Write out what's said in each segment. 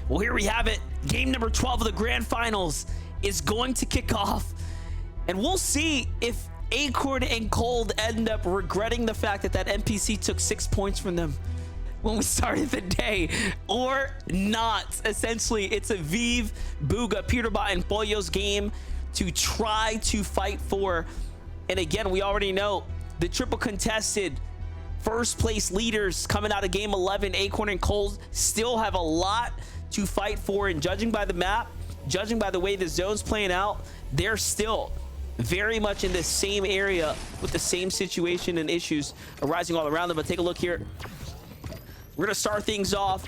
Well, here we have it. Game number 12 of the grand finals is going to kick off. And we'll see if Acorn and Cold end up regretting the fact that that NPC took 6 points from them when we started the day or not. Essentially, it's a Vive, Booga, Peterbot, and Pollo's game to try to fight for. And again, we already know the triple contested first place leaders coming out of game 11, Acorn and Cold, still have a lot to fight for. And judging by the map, judging by the way the zone's playing out, they're still very much in the same area with the same situation and issues arising all around them. But take a look here. We're gonna start things off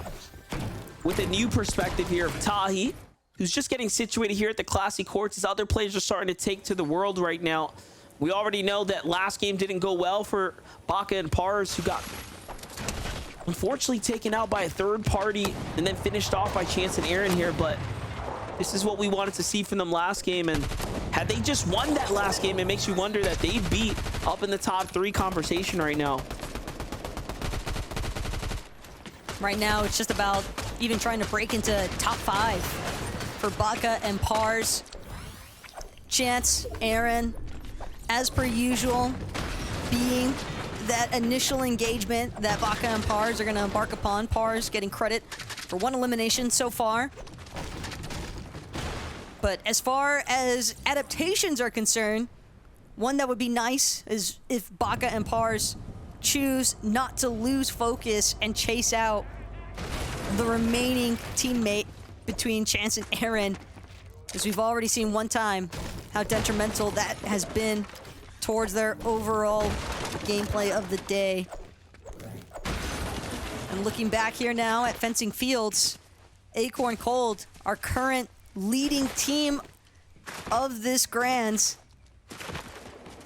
with a new perspective here of Tahi, who's just getting situated here at the Classy Courts as other players are starting to take to the world right now. We already know that last game didn't go well for Baka and Pars, who got unfortunately taken out by a third party and then finished off by Chance and Aaron here. But this is what we wanted to see from them last game, and had they just won that last game, it makes you wonder that they'd be up in the top 3 conversation right now. Right now, it's just about even trying to break into top 5 for Baka and Pars. Chance, Aaron, as per usual, being that initial engagement that Baka and Pars are going to embark upon. Pars getting credit for 1 elimination so far. But as far as adaptations are concerned, one that would be nice is if Baka and Pars choose not to lose focus and chase out the remaining teammate between Chance and Aaron, as we've already seen one time how detrimental that has been towards their overall gameplay of the day. And looking back here now at Fencing Fields, Acorn Cold, our current leading team of this Grands.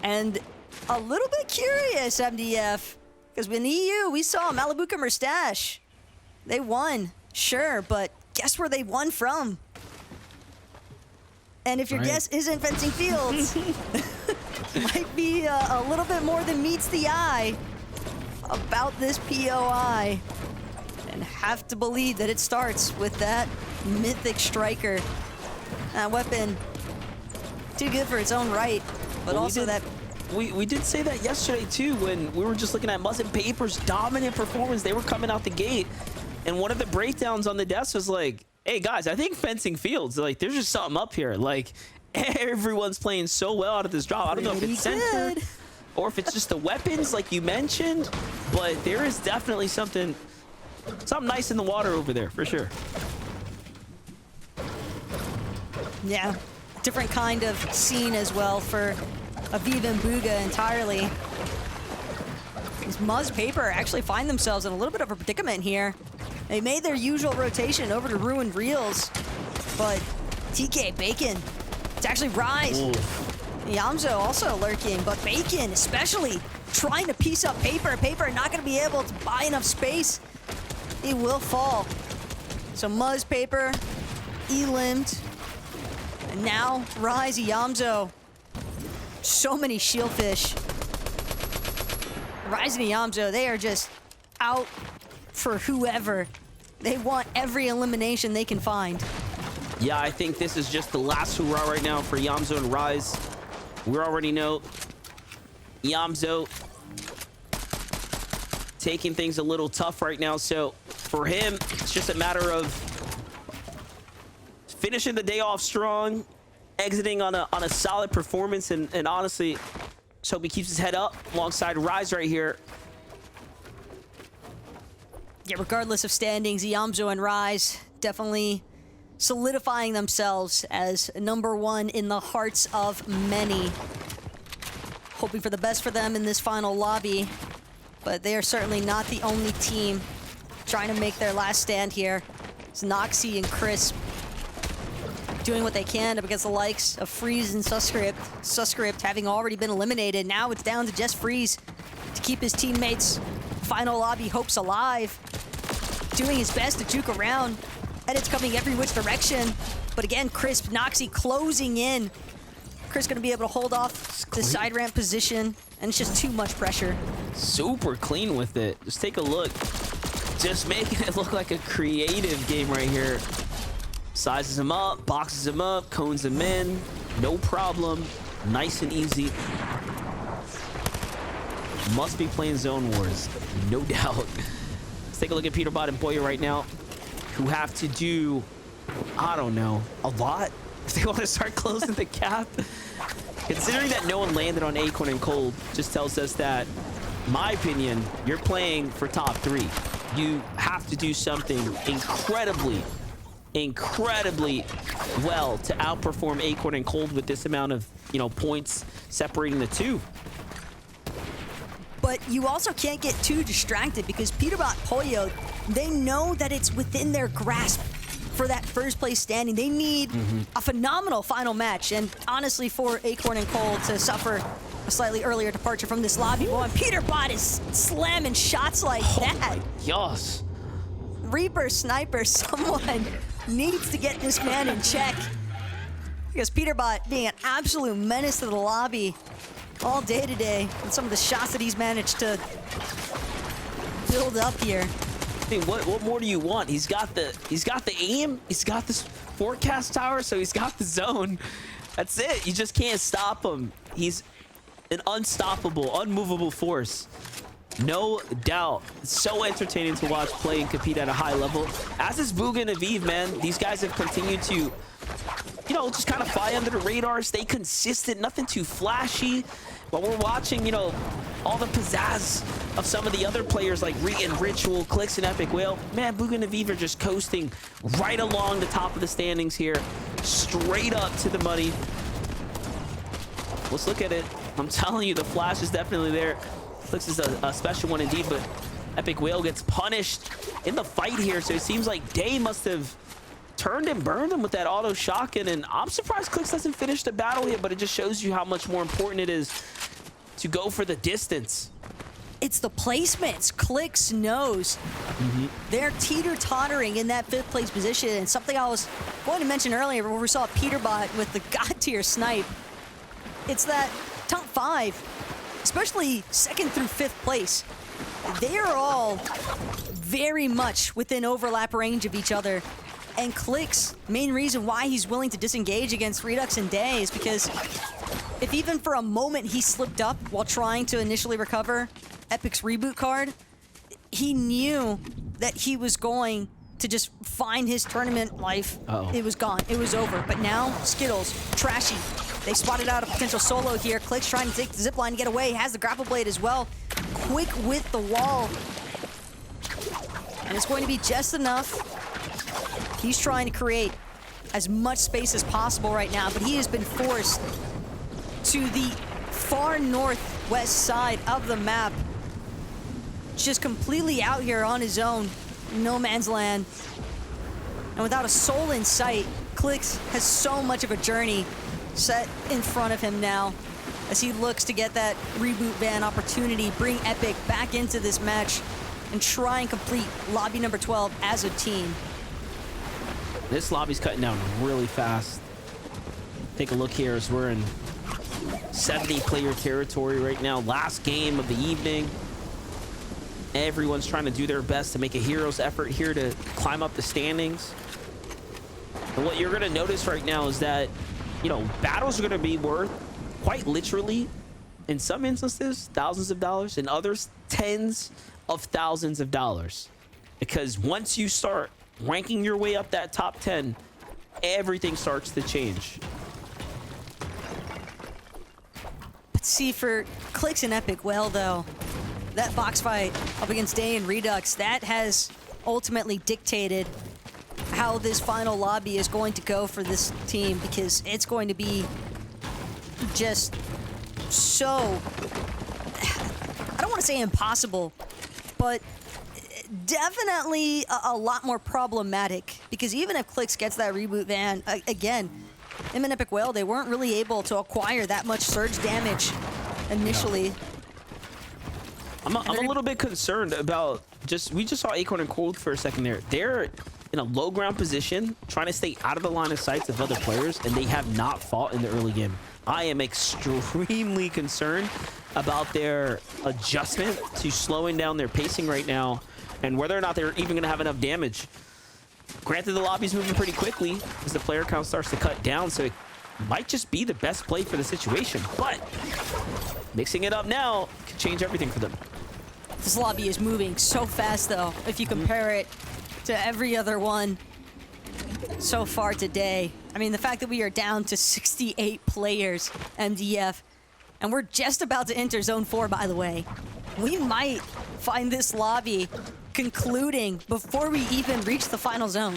And a little bit curious, MDF, because in EU, we saw Malibuca Mustache. They won, sure, but guess where they won from? And if your guess isn't Fencing Fields, might be a little bit more than meets the eye about this POI. And have to believe that it starts with that mythic striker. That weapon, too good for its own right, but well, also that... We did say that yesterday too, when we were just looking at Muzz and Paper's dominant performance. They were coming out the gate, and one of the breakdowns on the desk was like, hey guys, I think Fencing Fields, like, there's just something up here. Like, everyone's playing so well out of this drop. I don't know if it's center or if it's just the weapons like you mentioned, but there is definitely something nice in the water over there for sure. Yeah, different kind of scene as well for Aviv and Booga entirely. These Muzz Paper actually find themselves in a little bit of a predicament here. They made their usual rotation over to Ruined Reels, but TK, Bacon, it's actually Rise. Ooh. Yamzo also lurking, but Bacon especially trying to piece up Paper. Paper not going to be able to buy enough space. He will fall. So Muzz Paper, elimed. And now Rise, Yamzo. So many shieldfish. Rise and Yamzo, they are just out for whoever. They want every elimination they can find. Yeah, I think this is just the last hurrah right now for Yamzo and Rise. We already know Yamzo taking things a little tough right now. So for him, it's just a matter of finishing the day off strong, exiting on a solid performance, and honestly, just hope he keeps his head up alongside Rise right here. Yeah, regardless of standings, Yamzo and Rise definitely solidifying themselves as #1 in the hearts of many. Hoping for the best for them in this final lobby, but they are certainly not the only team trying to make their last stand here. It's Noxy and Crisp doing what they can up against the likes of Freeze and Suscript. Suscript having already been eliminated. Now it's down to just Freeze to keep his teammates' final lobby hopes alive. Doing his best to juke around, and it's coming every which direction. But again, Crisp, Noxy closing in. Chris gonna be able to hold off the side ramp position, and it's just too much pressure. Super clean with it. Just take a look. Just making it look like a creative game right here. Sizes him up, boxes him up, cones him in. No problem. Nice and easy. Must be playing Zone Wars, no doubt. Let's take a look at Peterbot and Boyer right now, who have to do, I don't know, a lot if they want to start closing the gap. Considering that no one landed on Acorn and Cold, just tells us that, in my opinion, you're playing for top 3. You have to do something incredibly well to outperform Acorn and Cold with this amount of, points separating the two. But you also can't get too distracted because Peterbot Pollo, they know that it's within their grasp for that first place standing. They need a phenomenal final match. And honestly, for Acorn and Cole to suffer a slightly earlier departure from this lobby, boy, Peterbot is slamming shots like that. Yes. Reaper, Sniper, someone needs to get this man in check. Because Peterbot being an absolute menace to the lobby all day today, and some of the shots that he's managed to build up here. I mean, what more do you want? He's got the aim, he's got this forecast tower, so he's got the zone. That's it. You just can't stop him. He's an unstoppable, unmovable force. No doubt. It's so entertaining to watch play and compete at a high level. As is Booga and Aviv, man. These guys have continued to, just kind of fly under the radar, stay consistent, nothing too flashy. But we're watching, all the pizzazz of some of the other players like and Ritual, Clicks, and Epic Whale. Man, Booga and Aviv are just coasting right along the top of the standings here, straight up to the money. Let's look at it. I'm telling you, the flash is definitely there. Clicks is a special one indeed, but Epic Whale gets punished in the fight here, so it seems like Day must have turned and burned him with that auto shotgun, and I'm surprised Clicks hasn't finished the battle yet, but it just shows you how much more important it is to go for the distance. It's the placements. Clicks knows. They're teeter-tottering in that 5th place position, and something I was going to mention earlier where we saw Peterbot with the god-tier snipe. It's that top 5, especially 2nd through 5th place. They are all very much within overlap range of each other. And Clicks' main reason why he's willing to disengage against Redux and Day is because if even for a moment he slipped up while trying to initially recover Epic's reboot card, he knew that he was going to just find his tournament life. It was gone. It was over. But now, Skittles, Trashy, they spotted out a potential solo here. Clicks trying to take the zipline and get away. Has the grapple blade as well. Quick with the wall. And it's going to be just enough. He's trying to create as much space as possible right now, but he has been forced to the far northwest side of the map. Just completely out here on his own. No man's land. And without a soul in sight, Clicks has so much of a journey set in front of him now as he looks to get that reboot van opportunity, bring Epic back into this match, and try and complete lobby number 12 as a team. This lobby's cutting down really fast. Take a look here as we're in 70-player territory right now. Last game of the evening. Everyone's trying to do their best to make a hero's effort here to climb up the standings. And what you're going to notice right now is that, battles are going to be worth, quite literally, in some instances, thousands of dollars, in others, tens of thousands of dollars. Because once you start ranking your way up that top 10, everything starts to change. But see, for Clicks and Epic, well, though, that box fight up against Day and Redux, that has ultimately dictated how this final lobby is going to go for this team, because it's going to be just so, I don't want to say impossible, but definitely a lot more problematic, because even if Clicks gets that reboot van, again, him and Epic Whale, they weren't really able to acquire that much surge damage initially. I'm a little bit concerned about we just saw Acorn and Cold for a second there. They're in a low ground position, trying to stay out of the line of sights of other players, and they have not fought in the early game. I am extremely concerned about their adjustment to slowing down their pacing right now, and whether or not they're even going to have enough damage. Granted, the lobby's moving pretty quickly as the player count starts to cut down, so it might just be the best play for the situation. But mixing it up now could change everything for them. This lobby is moving so fast, though, if you compare it to every other one so far today. I mean, the fact that we are down to 68 players, MDF, and we're just about to enter Zone 4, by the way. We might find this lobby concluding before we even reach the final zone.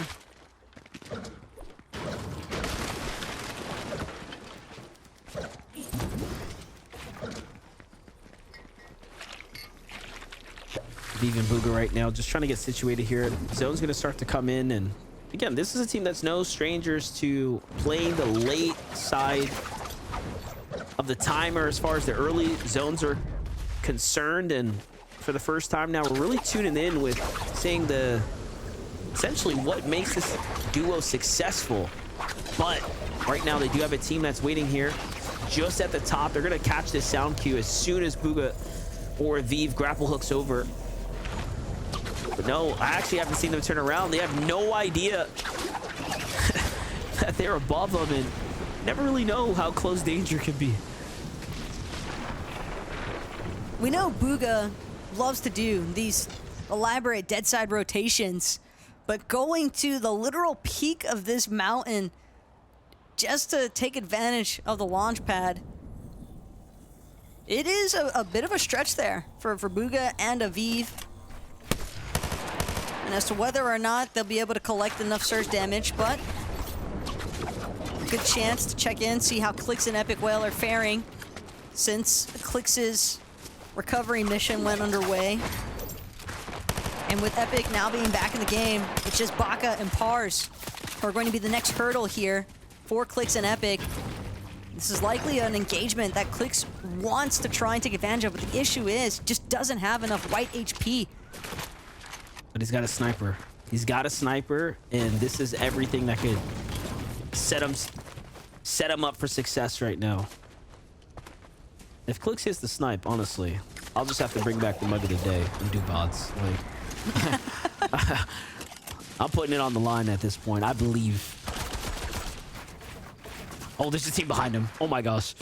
Vive and Booga right now just trying to get situated here. Zone's going to start to come in, and again, this is a team that's no strangers to playing the late side of the timer as far as the early zones are concerned. And for the first time now, we're really tuning in with seeing essentially what makes this duo successful. But right now they do have a team that's waiting here just at the top. They're going to catch this sound cue as soon as Booga or Vive grapple hooks over. But no, I actually haven't seen them turn around. They have no idea that they're above them and never really know how close danger can be. We know Booga loves to do these elaborate dead side rotations, but going to the literal peak of this mountain just to take advantage of the launch pad, it is a bit of a stretch there for Booga and Aviv. And as to whether or not they'll be able to collect enough surge damage, but good chance to check in, see how Clix and Epic Whale are faring since Clix's recovery mission went underway. And with Epic now being back in the game, it's just Baka and Pars who are going to be the next hurdle here for Clix and Epic. This is likely an engagement that Clix wants to try and take advantage of, but the issue is just doesn't have enough white HP. But he's got a sniper. He's got a sniper, and this is everything that could set him up for success right now. If Clix hits the snipe, honestly, I'll just have to bring back the mug of the day and do VODs. Like, I'm putting it on the line at this point. I believe. Oh, there's a team behind him. Oh my gosh.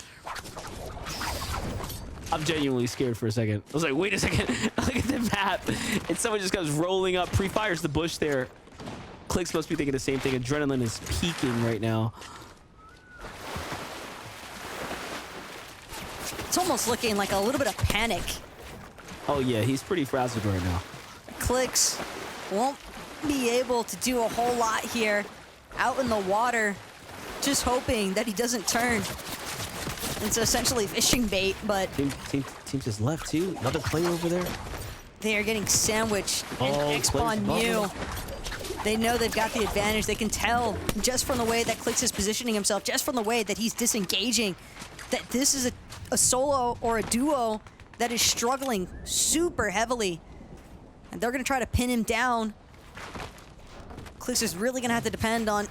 I'm genuinely scared for a second. I was like, wait a second. Look at the map. And someone just comes rolling up, pre-fires the bush there. Clix must be thinking the same thing. Adrenaline is peaking right now. It's almost looking like a little bit of panic. Oh yeah, he's pretty frazzled right now. Clix won't be able to do a whole lot here out in the water, just hoping that he doesn't turn. It's essentially fishing bait, but Team just left too. Another player over there. they are getting sandwiched in X-Spawn players Mew. above They know they've got the advantage. They can tell just from the way that Clix is positioning himself, just from the way that he's disengaging, that this is a solo or a duo that is struggling super heavily. And they're going to try to pin him down. Clix is really going to have to depend on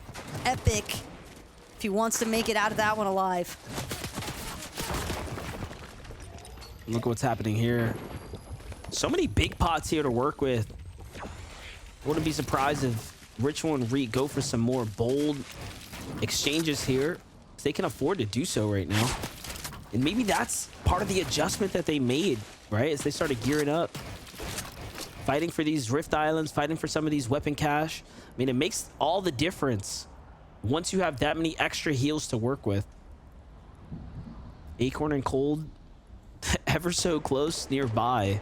Epic if he wants to make it out of that one alive. Look at what's happening here. So many big pots here to work with. Wouldn't be surprised if Ritual and Reek go for some more bold exchanges here. They can afford to do so right now. And maybe that's part of the adjustment that they made, right? As they started gearing up. Fighting for these Rift Islands, fighting for some of these weapon cache. I mean, it makes all the difference once you have that many extra heals to work with. Acorn and Cold ever so close nearby.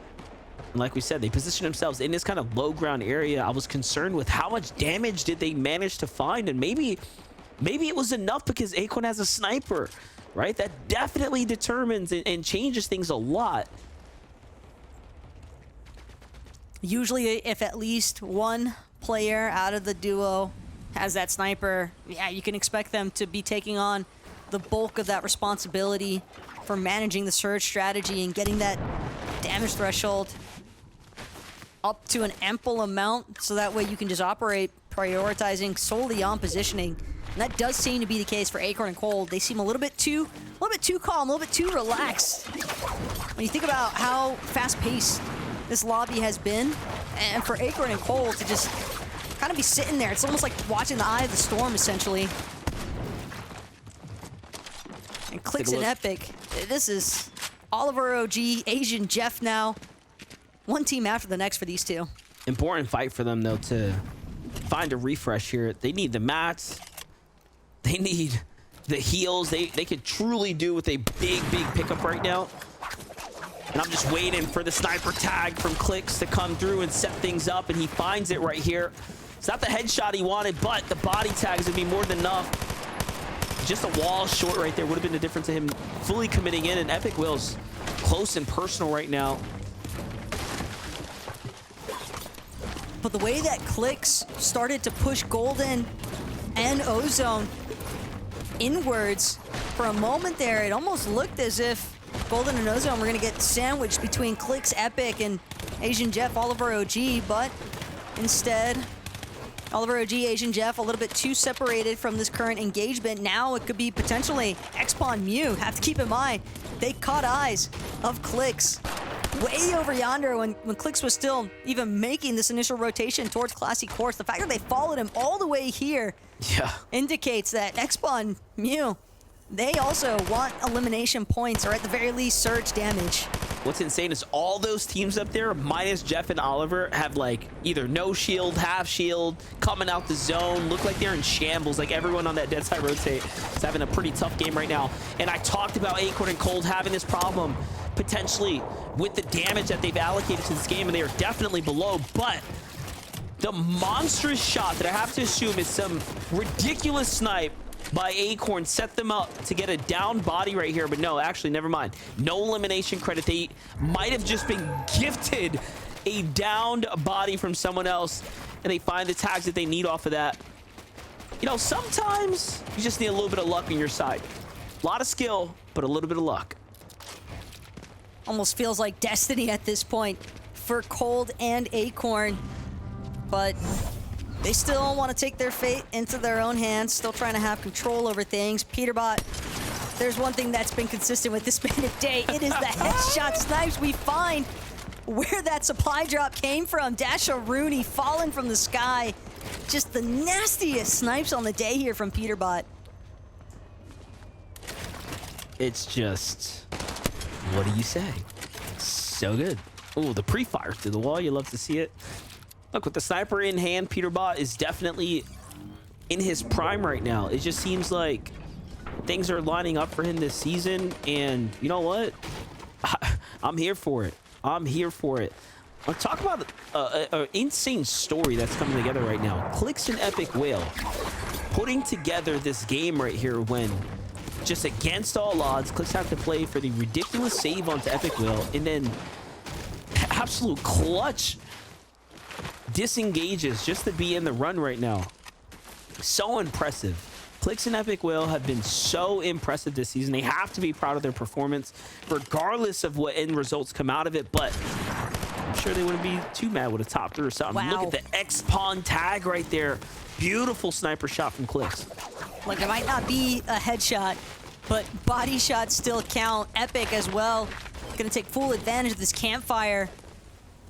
And like we said, they position themselves in this kind of low ground area. I was concerned with how much damage did they manage to find, and maybe it was enough because Acorn has a sniper, right? That definitely determines and changes things a lot. Usually, if at least one player out of the duo has that sniper, yeah, you can expect them to be taking on the bulk of that responsibility for managing the surge strategy and getting that damage threshold up to an ample amount, so that way you can just operate prioritizing solely on positioning. And that does seem to be the case for Acorn and Cold. They seem a little bit too calm, a little bit too relaxed. When you think about how fast-paced this lobby has been, and for Acorn and Cold to just kind of be sitting there. It's almost like watching the eye of the storm, essentially. And Clicks and Epic. This is Oliver OG, Asian Jeff now. One team after the next for these two. Important fight for them, though, to find a refresh here. They need the mats. They need the heals. They could truly do with a big pickup right now. And I'm just waiting for the sniper tag from Clicks to come through and set things up, and he finds it right here. It's not the headshot he wanted, but the body tags would be more than enough. Just a wall short right there would have been the difference to him fully committing in, and Epic Will's close and personal right now. But the way that Clicks started to push Golden and Ozone inwards, for a moment there, it almost looked as if Golden and Ozone were going to get sandwiched between Clicks, Epic, and Asian Jeff, Oliver OG, but instead, Oliver OG, Asian Jeff, a little bit too separated from this current engagement. Now it could be potentially X-Pawn Mew. Have to keep in mind, they caught eyes of Clicks way over yonder when Clicks was still even making this initial rotation towards Classy Course. The fact that they followed him all the way here indicates that X-Pawn Mew, they also want elimination points, or at the very least, surge damage. What's insane is all those teams up there, minus Jeff and Oliver, have like either no shield, half shield, coming out the zone, look like they're in shambles. Like everyone on that dead side rotate is having a pretty tough game right now. And I talked about Acorn and Cold having this problem potentially with the damage that they've allocated to this game, and they are definitely below. But the monstrous shot that I have to assume is some ridiculous snipe by Acorn set them up to get a down body right here, but no, actually, never mind. No elimination credit. They might have just been gifted a downed body from someone else, and they find the tags that they need off of that. You know, sometimes you just need a little bit of luck on your side. A lot of skill, but a little bit of luck. Almost feels like destiny at this point for Cold and Acorn, but they still want to take their fate into their own hands, still trying to have control over things. Peterbot, there's one thing that's been consistent with this Bandit day. It is the headshot snipes. We find where that supply drop came from. Dasha Rooney falling from the sky. Just the nastiest snipes on the day here from Peterbot. It's just, what do you say? So good. Oh, the pre-fire through the wall. You love to see it. Look, with the sniper in hand, Peterbot is definitely in his prime right now. It just seems like things are lining up for him this season, and you know what? I'm here for it. I'm here for it. I'll talk about an insane story that's coming together right now. Clicks and Epic Whale putting together this game right here when just against all odds, Clicks have to play for the ridiculous save onto Epic Whale, and then absolute clutch disengages just to be in the run right now. So impressive. Clicks and Epic Whale have been so impressive this season. They have to be proud of their performance regardless of what end results come out of it, but I'm sure they wouldn't be too mad with a top 3 or something. Wow. Look at the X-Pawn tag right there. Beautiful sniper shot from Clicks. Like, it might not be a headshot, but body shots still count. Epic as well, gonna take full advantage of this campfire.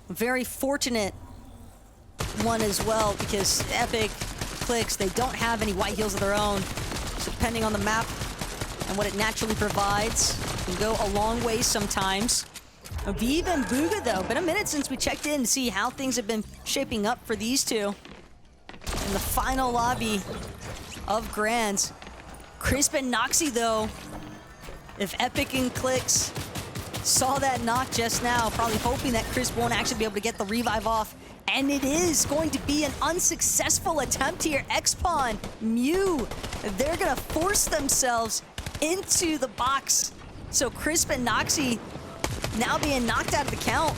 Very fortunate one as well, because Epic, Clicks, they don't have any white heals of their own. So depending on the map and what it naturally provides, can go a long way sometimes. Aviv and Booga, though, been a minute since we checked in to see how things have been shaping up for these two in the final lobby of Grands. Crisp and Noxy, though, if Epic and Clicks saw that knock just now, probably hoping that Crisp won't actually be able to get the revive off. And it is going to be an unsuccessful attempt here. X-Pawn, Mew, they're gonna force themselves into the box. So Crisp and Noxy now being knocked out of the count.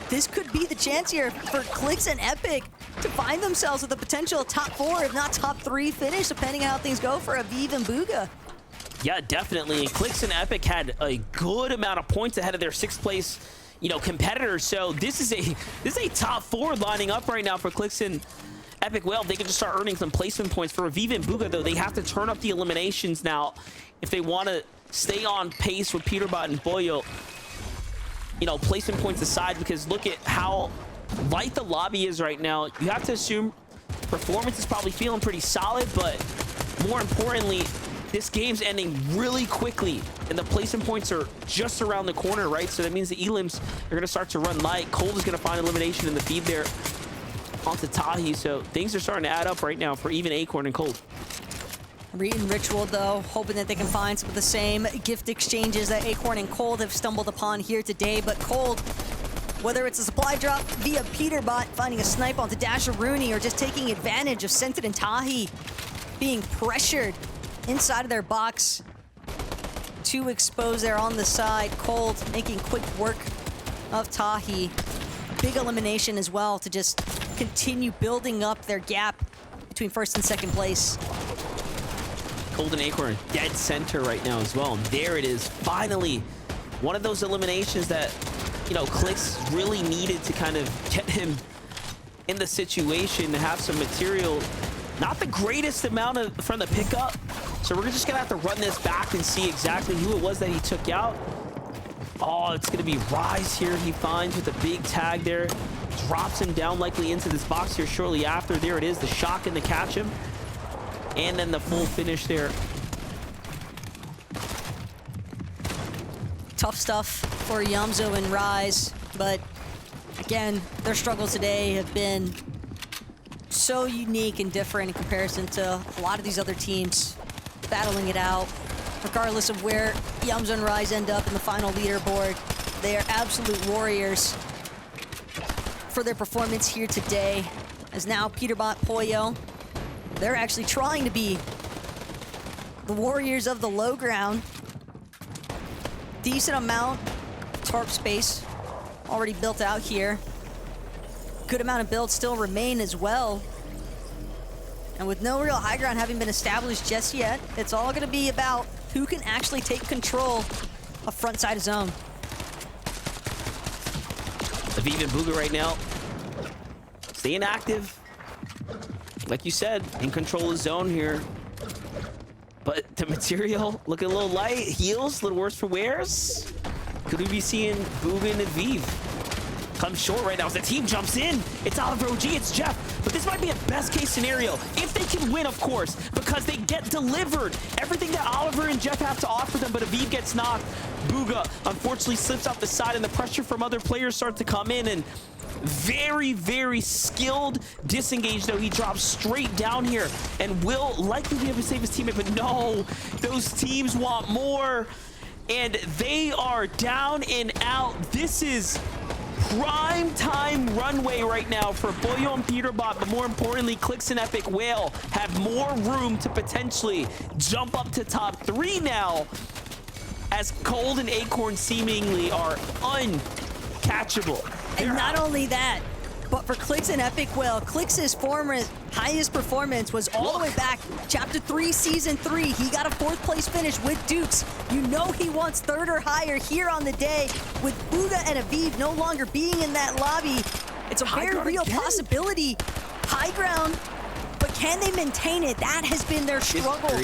This could be the chance here for Clicks and Epic to find themselves with a potential top 4, if not top 3 finish, depending on how things go for Aviv and Booga. Yeah, definitely. And Clicks and Epic had a good amount of points ahead of their 6th place, competitors. So this is a top 4 lining up right now for Clicks and Epic Whale. They can just start earning some placement points. For Aviv and Booga, though, they have to turn up the eliminations now if they want to stay on pace with Peterbot and Boyo. Placement points aside, because look at how light the lobby is right now. You have to assume Performance is probably feeling pretty solid, but more importantly, this game's ending really quickly, and the placement points are just around the corner, right? So that means the elims are going to start to run light. Cold is going to find elimination in the feed there onto Tahi, so things are starting to add up right now for even Acorn and Cold. Reed and Ritual, though, hoping that they can find some of the same gift exchanges that Acorn and Cold have stumbled upon here today. But Cold, whether it's a supply drop via Peterbot, finding a snipe onto Dasher Rooney, or just taking advantage of Scented and Tahi being pressured inside of their box to expose there on the side. Cold making quick work of Tahi. Big elimination as well to just continue building up their gap between first and second place. Cold and Acorn dead center right now as well. And there it is, finally. One of those eliminations that, you know, Clicks really needed to kind of get him in the situation to have some material. Not the greatest amount from the pickup. So we're just gonna have to run this back and see exactly who it was that he took out. Oh, it's gonna be Rise here. He finds with a big tag there. Drops him down likely into this box here shortly after. There it is, the shotgun to catch him. And then the full finish there. Tough stuff for Yamzo and Rise, but again, their struggles today have been so unique and different in comparison to a lot of these other teams battling it out. Regardless of where Yamzo and Rise end up in the final leaderboard, they are absolute warriors for their performance here today. As now Peterbot, Pollo, they're actually trying to be the warriors of the low ground. Decent amount of tarp space already built out here. Good amount of builds still remain as well. And with no real high ground having been established just yet, it's all going to be about who can actually take control of front side of zone. Aviv and Booga right now staying active. Like you said, in control of zone here. But the material looking a little light. Heals, a little worse for wears. Could we be seeing Booga and Aviv come short right now as the team jumps in? It's Oliver OG, it's Jeff. But this might be a best case scenario. If they can win, of course, because they get delivered everything that Oliver and Jeff have to offer them, but Aviv gets knocked. Booga unfortunately slips off the side, and the pressure from other players starts to come in, and very, very skilled disengage, though. He drops straight down here and will likely be able to save his teammate, but no, those teams want more, and they are down and out. This is prime time runway right now for Boyo and Peterbot, but more importantly, Clicks and Epic Whale have more room to potentially jump up to top 3 now, as Cold and Acorn seemingly are uncatchable. And not only that, but for Clicks and Epic Whale, Clicks' highest performance was all the way back, Chapter 3, Season 3. He got a 4th place finish with Dukes. You know he wants 3rd or higher here on the day. With Booga and Aviv no longer being in that lobby, it's a very real possibility. High ground, but can they maintain it? That has been their struggle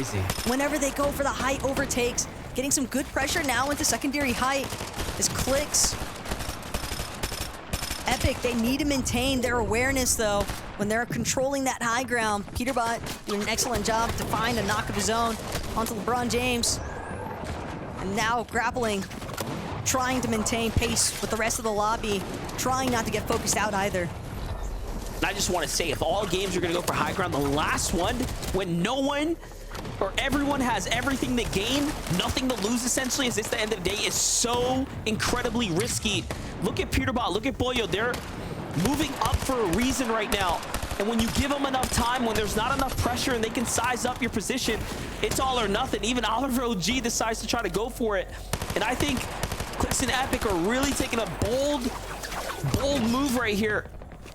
whenever they go for the high overtakes. Getting some good pressure now into secondary height is Clicks. Epic, they need to maintain their awareness, though, when they're controlling that high ground. Peterbot doing an excellent job to find a knock of his own onto LeBron James. And now grappling, trying to maintain pace with the rest of the lobby, trying not to get focused out either. And I just want to say, if all games are going to go for high ground, the last one, when no one or everyone has everything to gain, nothing to lose, essentially, as it's the end of the day, is so incredibly risky. Look at Peterbot, look at Boyo. They're moving up for a reason right now. And when you give them enough time, when there's not enough pressure and they can size up your position, it's all or nothing. Even Oliver OG decides to try to go for it. And I think Clicks and Epic are really taking a bold move right here.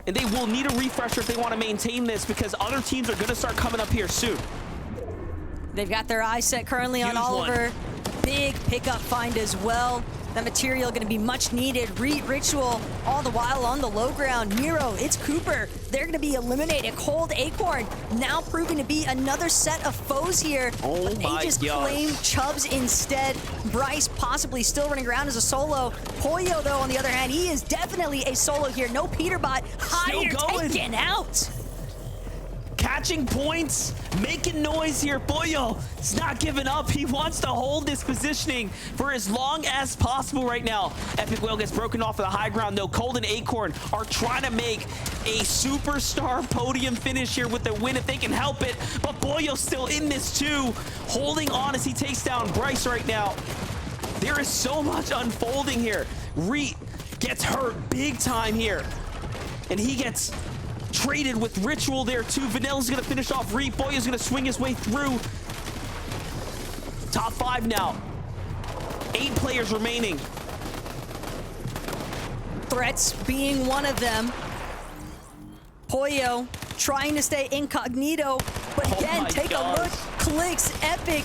And they will need a refresher if they want to maintain this, because other teams are going to start coming up here soon. They've got their eyes set currently on Oliver. Big pickup find as well. That material going to be much needed. Ritual all the while on the low ground. Miro, it's Cooper. They're going to be eliminated. Cold Acorn now proving to be another set of foes here. Oh, but they just claim Chubbs instead. Bryce possibly still running around as a solo. Pollo, though, on the other hand, he is definitely a solo here. No Peterbot. Higher taken out. matching points, making noise here. Boyo is not giving up. He wants to hold this positioning for as long as possible right now. Epic Whale gets broken off of the high ground, though. Cold and Acorn are trying to make a superstar podium finish here with the win if they can help it. But Boyo's still in this too, holding on as he takes down Bryce right now. There is so much unfolding here. Reet gets hurt big time here, and he gets traded with Ritual there too. Vanilla's gonna finish off Reet. Boyo's gonna swing his way through. Top 5 now. 8 players remaining. Threats being one of them. Boyo trying to stay incognito, but again, take a look. Clicks Epic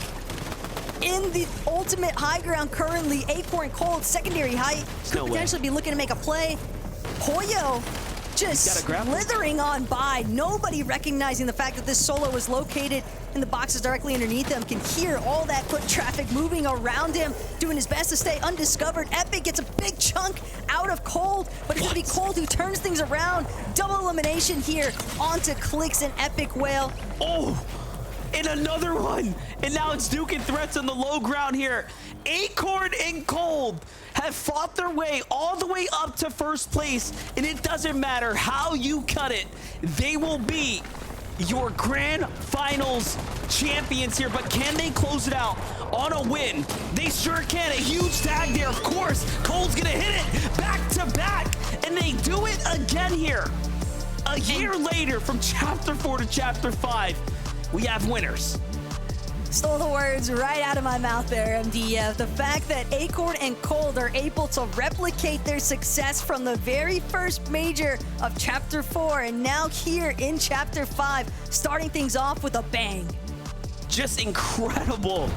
in the ultimate high ground currently. Acorn Cold, secondary height, could potentially be looking to make a play. Boyo just slithering on by. Nobody recognizing the fact that this solo was located in the boxes directly underneath him. Can hear all that foot traffic moving around him, doing his best to stay undiscovered. Epic gets a big chunk out of Cold, but it's gonna be Cold who turns things around. Double elimination here onto Clicks and Epic Whale. Oh, and another one. And now it's Duke and Threats on the low ground here. Acorn and Cold have fought their way all the way up to first place, and it doesn't matter how you cut it. They will be your grand finals champions here, but can they close it out on a win? They sure can. A huge tag there, of course. Cold's gonna hit it back to back, and they do it again here. A year later, from chapter 4 to chapter 5, we have winners. Stole the words right out of my mouth there, MDF. The fact that Acorn and Cold are able to replicate their success from the very first major of Chapter 4 and now here in Chapter 5, starting things off with a bang. Just incredible.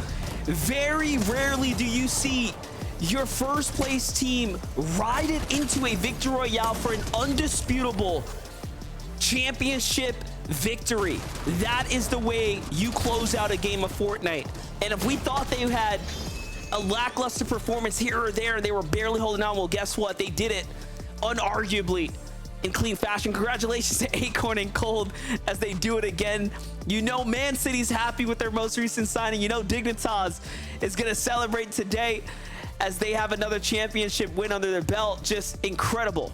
Very rarely do you see your first place team ride it into a victory royale for an undisputable championship victory. That is the way you close out a game of Fortnite. And if we thought they had a lackluster performance here or there and they were barely holding on, well, guess what? They did it unarguably in clean fashion. Congratulations to Acorn and Cold as they do it again. You know Man City's happy with their most recent signing. You know Dignitas is going to celebrate today as they have another championship win under their belt. Just incredible.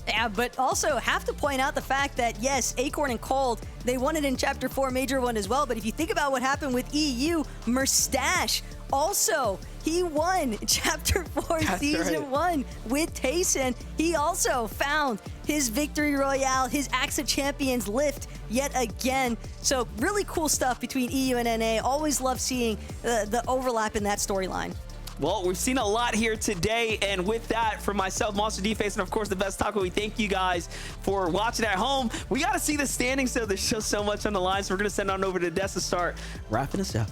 Yeah, but also have to point out the fact that, yes, Acorn and Cold, they won it in Chapter 4 Major 1 as well, but if you think about what happened with EU, Merstache, also, he won Chapter 4 Season 1 with Tayson. He also found his victory royale, his Axe of Champions lift yet again. So really cool stuff between EU and NA. Always love seeing the overlap in that storyline. Well, we've seen a lot here today, and with that, from myself, Monster D-Face, and of course the Best Taco, we thank you guys for watching at home. We got to see the standings, so there's just so much on the line, so we're going to send on over to Des to start wrapping us up.